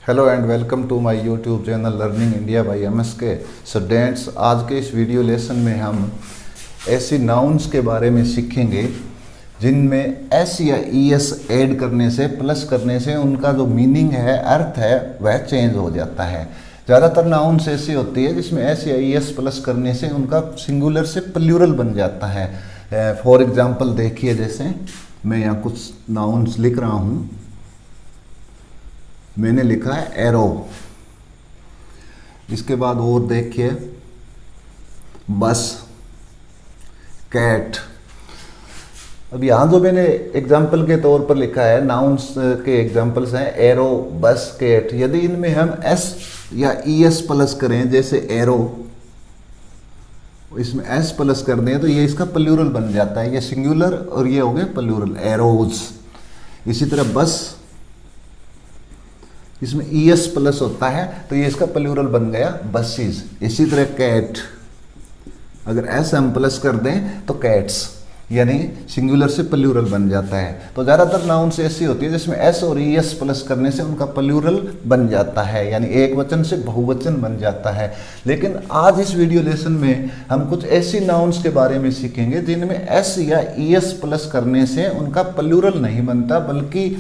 Hello and welcome to my YouTube channel learning India by MSK students. आज के इस video lesson में हम ऐसी नाउन्स के बारे में सीखेंगे जिनमें एस या ईएस ऐड करने से, प्लस करने से उनका जो मीनिंग है, अर्थ है, वह चेंज हो जाता है। ज़्यादातर नाउन्स ऐसी होती है जिसमें एस या ईएस प्लस करने से उनका सिंगुलर से प्लूरल बन जाता है। फॉर एग्जांपल देखिए, जैसे मैं यहाँ कुछ नाउन्स लिख रहा हूँ। मैंने लिखा है एरो। इसके बाद और देखिए, बस, कैट। अब यहाँ जो मैंने एग्जाम्पल के तौर पर लिखा है, नाउन्स के एग्जाम्पल्स हैं एरो, बस, कैट। यदि इनमें हम एस या ईएस प्लस करें, जैसे एरो, इसमें एस प्लस कर दें तो ये इसका प्लूरल बन जाता है। ये सिंगुलर और ये हो गया प्लूरल, एरोज। इसी तरह बस, इसमें ईएस प्लस होता है तो ये इसका प्लूरल बन गया, बसेस। इसी तरह कैट, अगर एस हम प्लस कर दें तो कैट्स, यानी सिंगुलर से प्लूरल बन जाता है। तो ज़्यादातर नाउन्स ऐसी होती है जिसमें एस और ईएस प्लस करने से उनका प्लूरल बन जाता है, यानी एक वचन से बहुवचन बन जाता है। लेकिन आज इस वीडियो लेसन में हम कुछ ऐसी नाउन्स के बारे में सीखेंगे जिनमें एस या ईएस प्लस करने से उनका प्लूरल नहीं बनता, बल्कि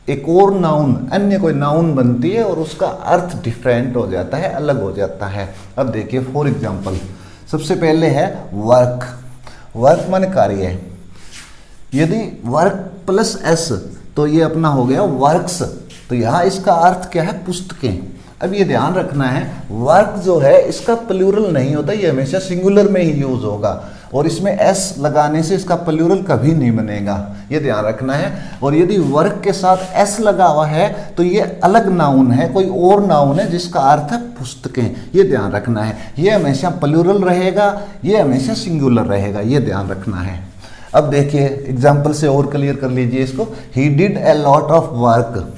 एक और नाउन, अन्य कोई नाउन बनती है और उसका अर्थ डिफरेंट हो जाता है, अलग हो जाता है। अब देखिए, फॉर एग्जांपल सबसे पहले है वर्क। वर्क माने कार्य है। यदि वर्क प्लस एस तो ये अपना हो गया वर्क्स। तो यहाँ इसका अर्थ क्या है? पुस्तकें। अब ये ध्यान रखना है, वर्क जो है इसका प्लूरल नहीं होता, ये हमेशा सिंगुलर में ही यूज होगा, और इसमें एस लगाने से इसका प्लूरल कभी नहीं बनेगा, ये ध्यान रखना है। और यदि वर्क के साथ एस लगा हुआ है तो ये अलग नाउन है, कोई और नाउन है जिसका अर्थ है पुस्तकें, ये ध्यान रखना है। ये हमेशा प्लूरल रहेगा, ये हमेशा सिंगुलर रहेगा, ये ध्यान रखना है। अब देखिए, एग्जाम्पल से और क्लियर कर लीजिए इसको। He did a lot of work,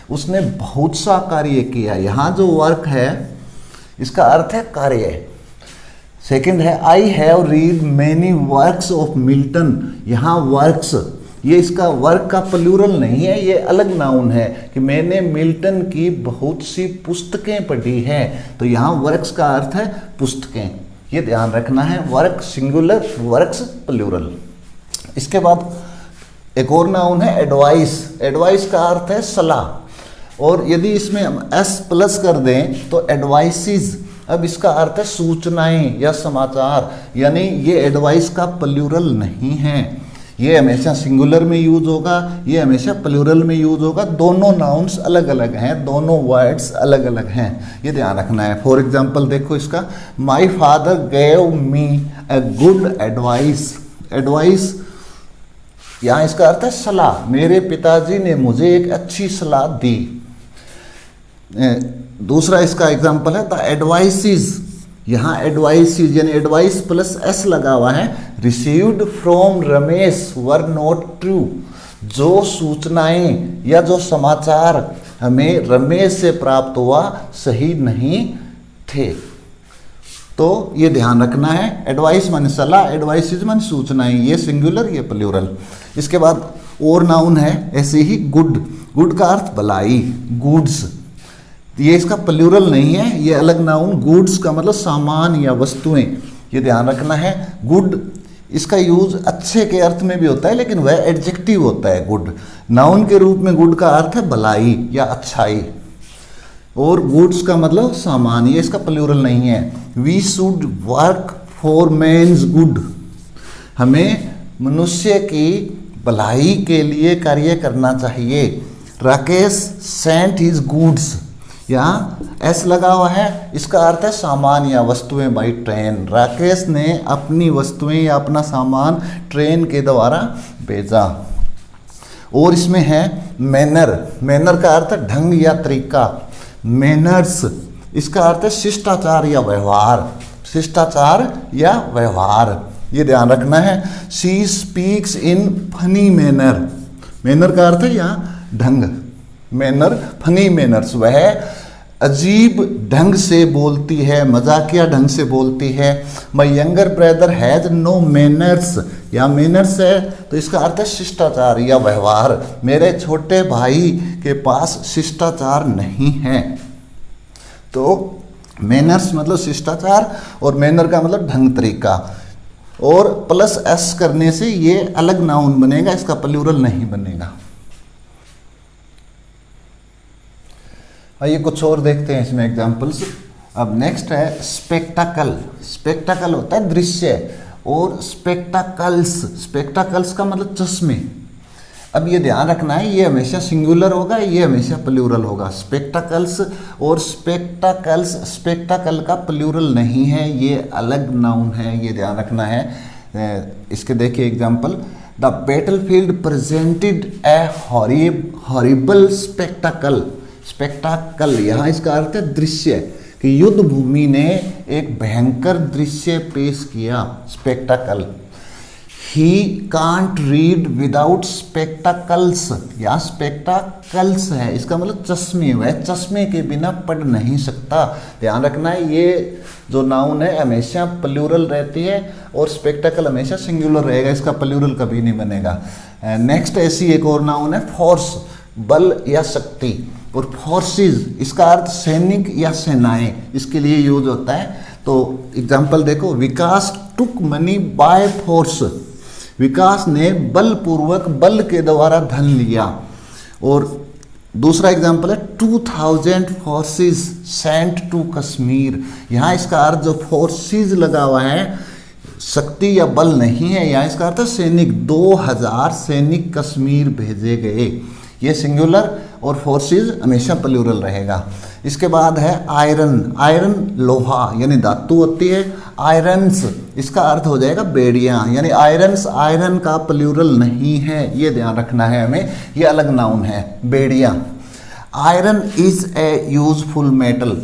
उसने बहुत सा कार्य किया। यहाँ जो वर्क है इसका अर्थ है कार्य। सेकंड है I have read many works of Milton. यहाँ वर्क्स, ये इसका वर्क का प्लूरल नहीं है, ये अलग नाउन है कि मैंने मिल्टन की बहुत सी पुस्तकें पढ़ी हैं। तो यहाँ वर्क्स का अर्थ है पुस्तकें, ये ध्यान रखना है। Work singular, works plural. इसके बाद एक और नाउन है एडवाइस। एडवाइस का अर्थ है सलाह, और यदि इसमें हम एस प्लस कर दें तो एडवाइसिस। अब इसका अर्थ है सूचनाएं या समाचार, यानी ये एडवाइस का प्लूरल नहीं है, ये हमेशा सिंगुलर में यूज होगा, ये हमेशा प्लूरल में यूज होगा। दोनों नाउन्स अलग अलग हैं, दोनों वर्ड्स अलग अलग हैं, ये ध्यान रखना है। फॉर एग्जाम्पल देखो इसका, my father gave me a good advice. Advice यहाँ इसका अर्थ है सलाह, मेरे पिताजी ने मुझे एक अच्छी सलाह दी। दूसरा इसका एग्जाम्पल है द एडवाइसिस। यहाँ एडवाइसिस यानी एडवाइस प्लस एस लगा हुआ है। Received from Ramesh were not true. जो सूचनाएं या जो समाचार हमें रमेश से प्राप्त हुआ सही नहीं थे। तो ये ध्यान रखना है, एडवाइस माने सलाह, एडवाइसिस माने सूचनाएं, ये सिंगुलर, ये प्लूरल। इसके बाद और नाउन है ऐसे ही गुड। गुड का अर्थ भलाई, गुड्स। ये इसका प्लूरल नहीं है, ये अलग नाउन। गुड्स का मतलब सामान या वस्तुएं, ये ध्यान रखना है। गुड, इसका यूज अच्छे के अर्थ में भी होता है, लेकिन वह एडजेक्टिव होता है। गुड नाउन के रूप में गुड का अर्थ है भलाई या अच्छाई, और गुड्स का मतलब सामान, ये इसका प्लूरल नहीं है। We should work for man's good. हमें मनुष्य की भलाई के लिए कार्य करना चाहिए। Rakesh sent his goods. यहाँ एस लगा हुआ है, इसका अर्थ है सामान या वस्तुएं बाई ट्रेन। राकेश ने अपनी वस्तुएं या अपना सामान ट्रेन के द्वारा भेजा। और इसमें है मैनर। मैनर का अर्थ है ढंग या तरीका। मैनर्स, इसका अर्थ है शिष्टाचार या व्यवहार। शिष्टाचार या व्यवहार, ये ध्यान रखना है। She speaks in funny manner. Manner का अर्थ है यहाँ ढंग, मैनर, फनी मैनर्स। वह अजीब ढंग से बोलती है, मजाकिया ढंग से बोलती है। My younger brother has no manners, या मैनर्स है तो इसका अर्थ है शिष्टाचार या व्यवहार। मेरे छोटे भाई के पास शिष्टाचार नहीं है। तो मैनर्स मतलब शिष्टाचार और मैनर का मतलब ढंग तरीका, और प्लस एस करने से ये अलग नाउन बनेगा, इसका प्लूरल नहीं बनेगा। आइए कुछ और देखते हैं इसमें एग्जांपल्स। अब नेक्स्ट है स्पेक्टाकल। स्पेक्टाकल होता है दृश्य, और स्पेक्टाकल्स, स्पेक्टाकल्स का मतलब चश्मे। अब ये ध्यान रखना है, ये हमेशा सिंगुलर होगा, ये हमेशा प्लूरल होगा। स्पेक्टाकल्स और स्पेक्टाकल्स, स्पेक्टाकल का प्लूरल नहीं है, ये अलग नाउन है, ये ध्यान रखना है। इसके देखिए example, the battlefield presented a horrible spectacle. Spectacle यहाँ इसका अर्थ है दृश्य, कि युद्ध भूमि ने एक भयंकर दृश्य पेश किया, spectacle. He can't read without स्पेक्टाकल्स, या स्पेक्टाकल्स है इसका मतलब चश्मे, वह चश्मे के बिना पढ़ नहीं सकता। ध्यान रखना है, ये जो नाउन है हमेशा प्लूरल रहती है, और स्पेक्टाकल हमेशा सिंगुलर रहेगा, इसका प्लूरल कभी नहीं बनेगा। नेक्स्ट ऐसी एक और नाउन है फोर्स, बल या शक्ति। और फोर्सेस इसका अर्थ सैनिक या सेनाएं, इसके लिए यूज होता है। तो एग्जांपल देखो, विकास टुक मनी बाय फोर्स, विकास ने बलपूर्वक, बल के द्वारा धन लिया। और दूसरा एग्जांपल है 2000 फोर्सेस सेंट टू कश्मीर। यहाँ इसका अर्थ जो फोर्सेस लगा हुआ है शक्ति या बल नहीं है, यहाँ इसका अर्थ है सैनिक, 2000 सैनिक कश्मीर भेजे गए, ये सिंगुलर, और फोर्सेस हमेशा प्लूरल रहेगा। इसके बाद है आयरन। आयरन लोहा यानी धातु होती है। आयरन्स इसका अर्थ हो जाएगा बेड़ियाँ, यानी आयरन्स, आयरन का प्लूरल नहीं है, ये ध्यान रखना है हमें, ये अलग नाउन है, बेड़ियाँ। Iron is a useful metal,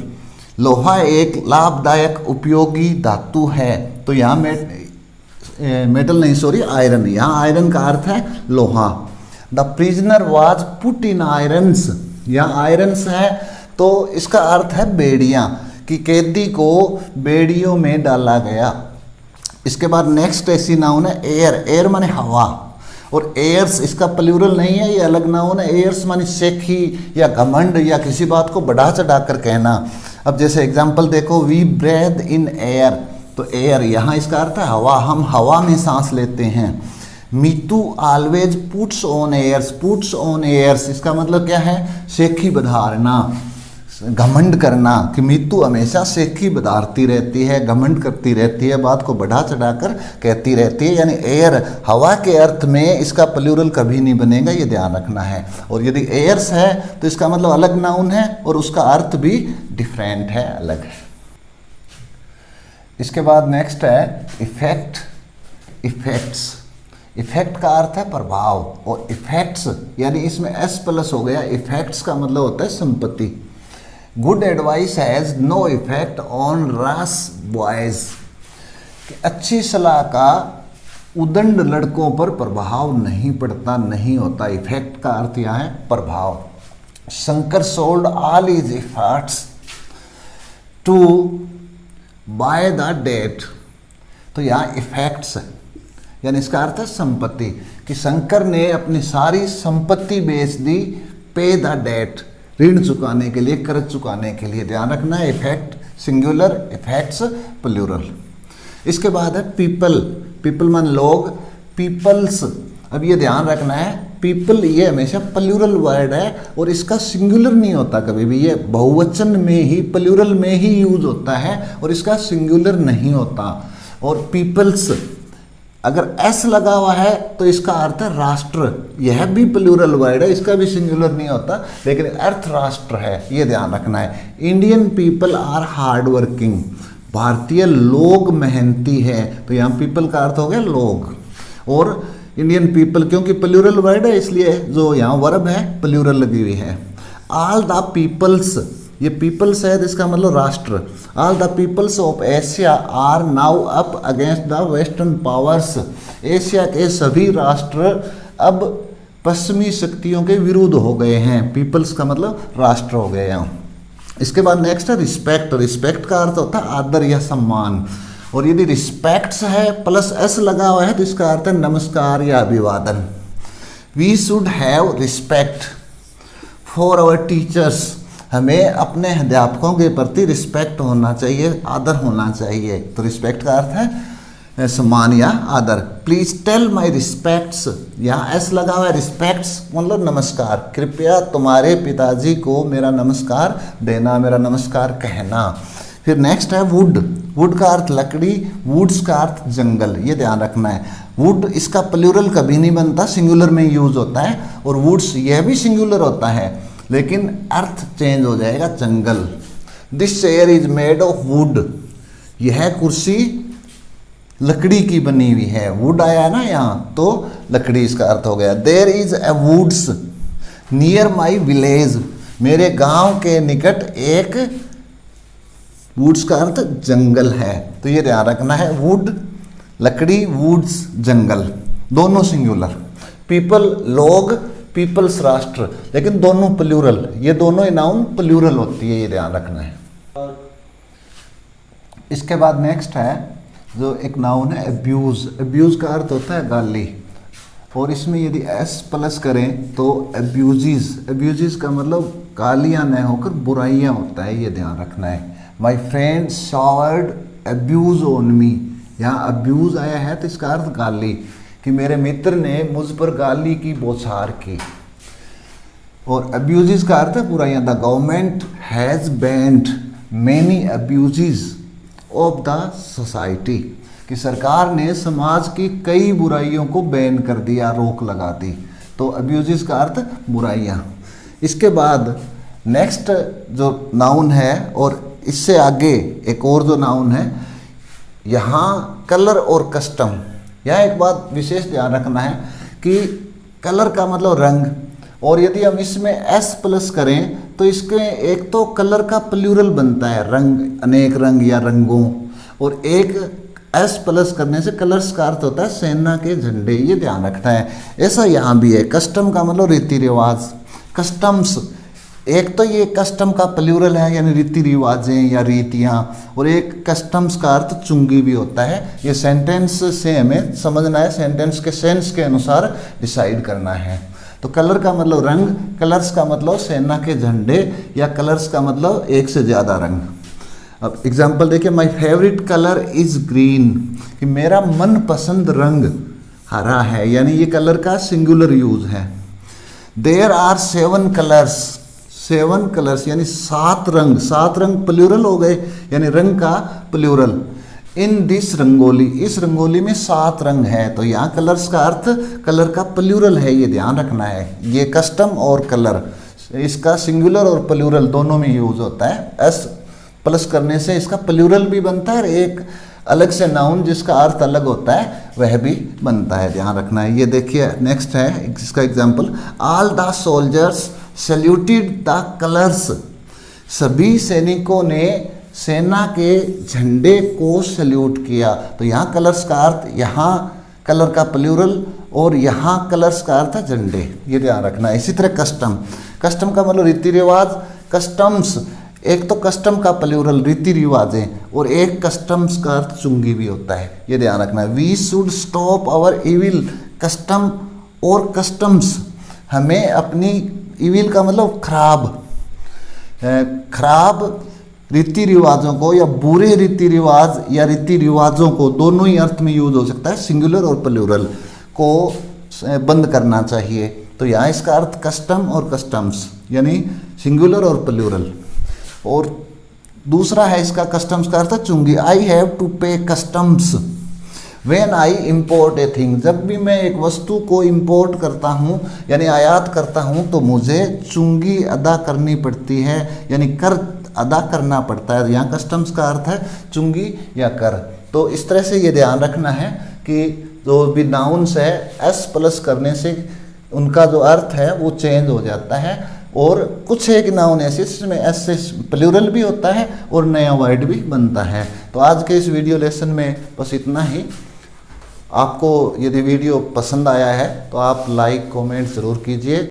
लोहा एक लाभदायक उपयोगी धातु है। तो यहाँ मेटल नहीं, सॉरी, आयरन, यहाँ आयरन का अर्थ है लोहा। The prisoner was put in irons, यहाँ आयरन्स है तो इसका अर्थ है बेड़ियाँ, कि कैदी को बेड़ियों में डाला गया। इसके बाद नेक्स्ट ऐसी नाउन है एयर। एयर माने हवा, और एयर्स इसका प्लूरल नहीं है, ये अलग नाउन है। एयर्स माने शेखी या घमंड, या किसी बात को बढ़ा चढ़ा कर कहना। अब जैसे एग्जाम्पल देखो, वी ब्रेथ इन एयर, तो एयर यहाँ इसका अर्थ है हवा, हम हवा में सांस लेते हैं। Meetu always puts on airs, puts on airs इसका मतलब क्या है, सेखी बधारना, घमंड करना, कि मीतू हमेशा सेखी बधारती रहती है, घमंड करती रहती है, बात को बढ़ा चढ़ाकर कहती रहती है। यानी एयर हवा के अर्थ में इसका प्लूरल कभी नहीं बनेगा, ये ध्यान रखना है। और यदि एयर्स है तो इसका मतलब अलग नाउन है, और उसका अर्थ भी डिफरेंट है, अलग है। इसके बाद नेक्स्ट है इफेक्ट। इफेक्ट्स, इफेक्ट का अर्थ है प्रभाव, और इफेक्ट्स यानी इसमें एस प्लस हो गया। इफेक्ट्स का मतलब होता है संपत्ति। Good advice has no effect on रस बॉयज, अच्छी सलाह का उदंड लड़कों पर प्रभाव नहीं पड़ता, नहीं होता। इफेक्ट का अर्थ यहाँ है प्रभाव। Shankar sold all his efforts to buy the date, तो यहाँ इफेक्ट्स है, यानी इसका अर्थ है संपत्ति, कि शंकर ने अपनी सारी संपत्ति बेच दी, पे द डेट, ऋण चुकाने के लिए, कर्ज चुकाने के लिए। ध्यान रखना है, इफेक्ट सिंगुलर, इफेक्ट्स प्लूरल। इसके बाद है पीपल। पीपल मान लोग, पीपल्स। अब ये ध्यान रखना है, पीपल ये हमेशा प्लूरल वर्ड है, और इसका सिंगुलर नहीं होता कभी भी, ये बहुवचन में ही, प्लूरल में ही यूज होता है, और इसका सिंगुलर नहीं होता। और पीपल्स अगर एस लगा हुआ है तो इसका अर्थ है राष्ट्र, यह भी प्लूरल वर्ड है, इसका भी सिंगुलर नहीं होता, लेकिन अर्थ राष्ट्र है, ये ध्यान रखना है। Indian people are hard working, भारतीय लोग मेहनती है, तो यहाँ पीपल का अर्थ हो गया लोग। और इंडियन पीपल क्योंकि प्लूरल वर्ड है, इसलिए जो यहाँ वर्ब है प्लूरल लगी हुई है। ऑल द पीपल्स, ये पीपल्स है, इसका मतलब राष्ट्र। All the peoples of Asia are now up against the western powers, Asia के सभी राष्ट्र अब पश्चिमी शक्तियों के विरुद्ध हो गए हैं। पीपल्स का मतलब राष्ट्र हो गए हैं। इसके बाद नेक्स्ट है रिस्पेक्ट। रिस्पेक्ट का अर्थ होता है आदर या सम्मान, और यदि रिस्पेक्ट्स है प्लस एस लगा हुआ है तो इसका अर्थ है नमस्कार या अभिवादन। We should have respect for our teachers. हमें अपने अध्यापकों के प्रति रिस्पेक्ट होना चाहिए, आदर होना चाहिए। तो रिस्पेक्ट का अर्थ है सम्मान या आदर। प्लीज टेल माई रिस्पेक्ट्स, यहाँ एस लगा हुआ है, रिस्पेक्ट्स मतलब नमस्कार। कृपया तुम्हारे पिताजी को मेरा नमस्कार देना, मेरा नमस्कार कहना। फिर नेक्स्ट है वुड। वुड का अर्थ लकड़ी, वुड्स का अर्थ जंगल, ये ध्यान रखना है। वुड इसका प्लूरल कभी नहीं बनता, सिंगुलर में यूज होता है, और वुड्स यह भी सिंगुलर होता है लेकिन अर्थ चेंज हो जाएगा, जंगल। This chair is made of wood, यह कुर्सी लकड़ी की बनी हुई है। वुड आया है ना यहाँ, तो लकड़ी इसका अर्थ हो गया। There is a woods near my village, मेरे गांव के निकट एक, वुड्स का अर्थ जंगल है। तो ये ध्यान रखना है, वुड लकड़ी, वुड्स जंगल, दोनों सिंगुलर। पीपल लोग, पीपल्स राष्ट्र, लेकिन दोनों प्लूरल, ये दोनों ही नाउन प्लूरल होती है, ये ध्यान रखना है। इसके बाद नेक्स्ट है जो एक नाउन है अब्यूज। अब्यूज का अर्थ होता है गाली, और इसमें यदि एस प्लस करें तो अब्यूजीज। अब्यूजीज का मतलब गालियां न होकर बुराइयां होता है, ये ध्यान रखना है। My friend showered abuse on me, यहाँ अब्यूज आया है तो इसका अर्थ गाली, कि मेरे मित्र ने मुझ पर गाली की बौछार की। और अब्यूजेस का अर्थ है बुराइयां। The government has banned many abuses of the society, कि सरकार ने समाज की कई बुराइयों को बैन कर दिया, रोक लगा दी। तो अब्यूजेस का अर्थ बुराइयां। इसके बाद नेक्स्ट जो नाउन है, और इससे आगे एक और जो नाउन है, यहाँ कलर और कस्टम। यहाँ एक बात विशेष ध्यान रखना है कि कलर का मतलब रंग, और यदि हम इसमें एस प्लस करें तो इसके एक तो कलर का प्लूरल बनता है, रंग, अनेक रंग या रंगों, और एक एस प्लस करने से कलर्स का अर्थ होता है सेना के झंडे, ये ध्यान रखना है। ऐसा यहाँ भी है। कस्टम का मतलब रीति रिवाज, कस्टम्स, एक तो ये कस्टम का प्लूरल है यानी रीति रिवाजें या रीतियाँ, और एक कस्टम्स का अर्थ चुंगी भी होता है। ये सेंटेंस से हमें समझना है, सेंटेंस के सेंस के अनुसार डिसाइड करना है। तो कलर का मतलब रंग, कलर्स का मतलब सेना के झंडे, या कलर्स का मतलब एक से ज़्यादा रंग। अब एग्जाम्पल देखिए, my favourite colour is green, कि मेरा मनपसंद रंग हरा है, यानी ये कलर का सिंगुलर यूज है। देयर आर 7 कलर्स, 7 कलर्स यानी 7 रंग, 7 रंग प्लूरल हो गए, यानी रंग का प्लूरल। इन दिस रंगोली, इस रंगोली में 7 रंग है, तो यहाँ कलर्स का अर्थ कलर का प्लूरल है, ये ध्यान रखना है। ये कस्टम और कलर, इसका सिंगुलर और प्लूरल दोनों में यूज होता है। एस प्लस करने से इसका प्लूरल भी बनता है, और एक अलग से नाउन जिसका अर्थ अलग होता है वह भी बनता है, ध्यान रखना है। ये देखिए नेक्स्ट है इसका example, all the soldiers saluted the colours, सभी सैनिकों ने सेना के झंडे को सैल्यूट किया। तो यहाँ कलर्स का अर्थ, यहाँ कलर का प्लूरल और यहाँ कलर्स का अर्थ है झंडे, ये ध्यान रखना है। इसी तरह कस्टम, कस्टम का मतलब रीति रिवाज, कस्टम्स, एक तो कस्टम का प्लूरल रीति रिवाजें, और एक कस्टम्स का अर्थ चुंगी भी होता है, ये ध्यान रखना है। We should stop our evil custom और कस्टम्स, हमें अपनी इविल का मतलब खराब, खराब रीति रिवाजों को या बुरे रीति रिवाज या रीति रिवाजों को, दोनों ही अर्थ में यूज हो सकता है, सिंगुलर और प्लूरल को बंद करना चाहिए। तो यहाँ इसका अर्थ कस्टम और कस्टम्स यानी सिंगुलर और प्लूरल। और दूसरा है इसका कस्टम्स का अर्थ चुंगी। आई हैव टू पे customs when I import a thing, जब भी मैं एक वस्तु को इम्पोर्ट करता हूँ यानी आयात करता हूँ तो मुझे चुंगी अदा करनी पड़ती है, यानी कर अदा करना पड़ता है। यहाँ कस्टम्स का अर्थ है चुंगी या कर। तो इस तरह से ये ध्यान रखना है कि जो भी नाउन्स है एस प्लस करने से उनका जो अर्थ है वो चेंज हो जाता है, और कुछ एक नाउन ऐसे जिसमें एस से प्लूरल भी होता है और नया वर्ड भी बनता है। तो आज के इस वीडियो लेसन में बस इतना ही। आपको यदि वीडियो पसंद आया है तो आप लाइक कमेंट ज़रूर कीजिए।